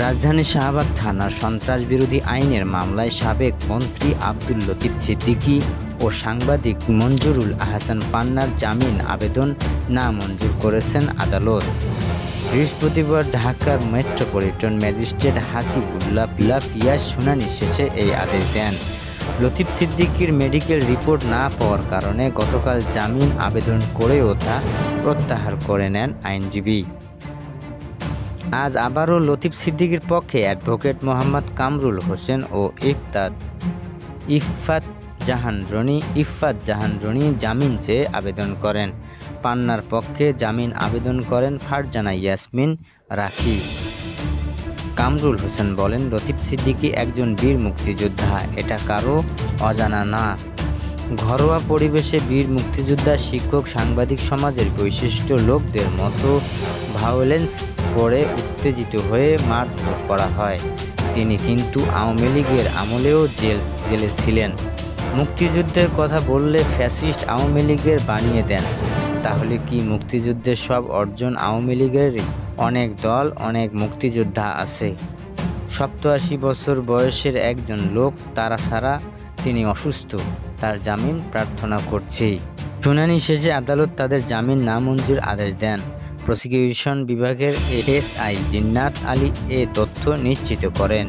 রাজধানীর শাহবাগ থানার সন্ত্রাস বিরোধী আইনের মামলায় সাবেক মন্ত্রী আব্দুল লতিফ সিদ্দিকী ও সাংবাদিক মঞ্জুরুল আহসান পান্নার জামিন আবেদন নামঞ্জুর করেছেন আদালত। বৃহস্পতিবার ঢাকার মেট্রোপলিটন ম্যাজিস্ট্রেট হাসিবুল্লাহ পিয়াস শুনানি শেষে এই আদেশ দেন। লতিফ সিদ্দিকীর মেডিকেল রিপোর্ট না পাওয়ার কারণে গতকাল জামিন আবেদন করেও তা প্রত্যাহার করে নেন আইনজীবী। আজ আবারও লতিফ সিদ্দিকীর পক্ষে অ্যাডভোকেট মোহাম্মদ কামরুল হোসেন ও ইফফাত জাহান রনি জামিন চেয়ে আবেদন করেন। পান্নার পক্ষে জামিন আবেদন করেন ফারজানা ইয়াসমিন রাখি। কামরুল হোসেন বলেন, লতিফ সিদ্দিকী একজন বীর মুক্তিযোদ্ধা, এটা কারো অজানা না। ঘরোয়া পরিবেশে বীর মুক্তিযোদ্ধা, শিক্ষক, সাংবাদিক সমাজের বৈশিষ্ট্য লোকদের মতো ভায়োলেন্স করে উত্তেজিত হয়ে মারধর করা হয়। তিনি কিন্তু আওয়ামী লীগের আমলেও জেলে ছিলেন। মুক্তিযুদ্ধের কথা বললে ফ্যাসিস্ট আওয়ামী লীগের বানিয়ে দেন। তাহলে কি মুক্তিযুদ্ধের সব অর্জন আওয়ামী লীগেরই? অনেক দল, অনেক মুক্তিযোদ্ধা আছে। 87 বছর বয়সের একজন লোক, তারা ছাড়া তিনি অসুস্থ, তার জামিন প্রার্থনা করছি। শুনানি শেষে আদালত তাদের জামিন নামঞ্জুর আদেশ দেন। প্রসিকিউশন বিভাগের এসআই জিন্নাত আলী এ তথ্য নিশ্চিত করেন।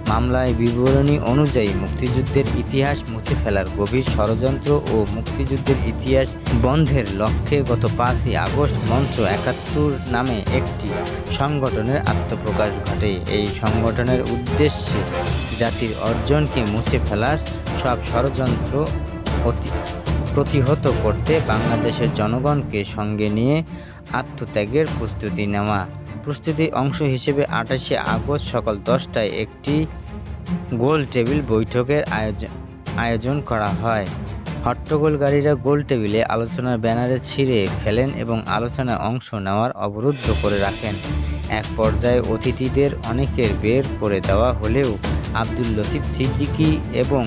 মামলায় বিবরণী অনুযায়ী মুক্তিযুদ্ধের ইতিহাস মুছে ফেলার গভীর ষড়যন্ত্র ও মুক্তিযুদ্ধের ইতিহাস বন্ধের লক্ষ্যে গত 5ই আগস্ট মঞ্চ 71 নামে একটি সংগঠনের আত্মপ্রকাশ ঘটে। এই সংগঠনের উদ্দেশ্যে জাতির অর্জনকে মুছে ফেলার সব ষড়যন্ত্র প্রতিহত করতে বাংলাদেশের জনগণকে সঙ্গে নিয়ে আত্মত্যাগের প্রস্তুতি নেওয়া। প্রস্তুতির অংশ হিসেবে 28শে আগস্ট সকাল 10টায় একটি গোল টেবিল বৈঠকের আয়োজন করা হয়। হট্টগোলকারীরা গোল টেবিলে আলোচনার ব্যানারে ছিঁড়ে ফেলেন এবং আলোচনায় অংশ নেওয়ার অবরুদ্ধ করে রাখেন। এক পর্যায়ে অতিথিদের অনেকের বের করে দেওয়া হলেও আব্দুল লতিফ সিদ্দিকী এবং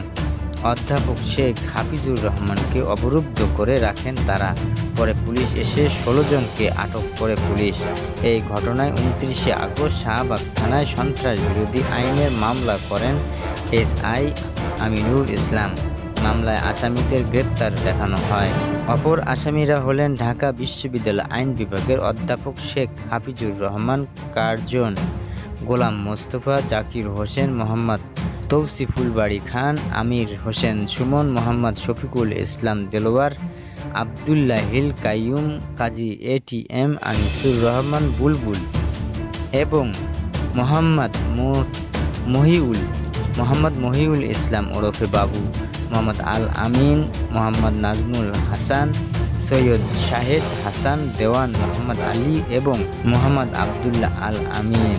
অধ্যাপক শেখ হাফিজুর রহমানকে অবরুদ্ধ করে রাখেন তারা। পরে পুলিশ এসে 16 জনকে আটক করে পুলিশ। এই ঘটনায় 29শে আগস্ট শাহবাগ থানায় সন্ত্রাস বিরোধী আইনের মামলা করেন এসআই আমিনুল ইসলাম। মামলায় আসামিদের গ্রেপ্তার দেখানো হয়। অপর আসামিরা হলেন ঢাকা বিশ্ববিদ্যালয় আইন বিভাগের অধ্যাপক শেখ হাফিজুর রহমান কার্জন, গোলাম মোস্তফা, জাকির হোসেন, মোহাম্মদ তৌসিফুল বাড়ি খান, আমির হোসেন সুমন, মোহাম্মদ শফিকুল ইসলাম দেলোয়ার, আবদুল্লাহিল কাইয়ুম, কাজী এটিএম আনিসুর রহমান বুলবুল এবং মোহাম্মদ মহিউল ইসলাম ওরফে বাবু, মোহাম্মদ আল আমিন, মোহাম্মদ নাজমুল হাসান, সৈয়দ শাহেদ হাসান, দেওয়ান মোহাম্মদ আলী এবং মোহাম্মদ আবদুল্লাহ আল আমিন।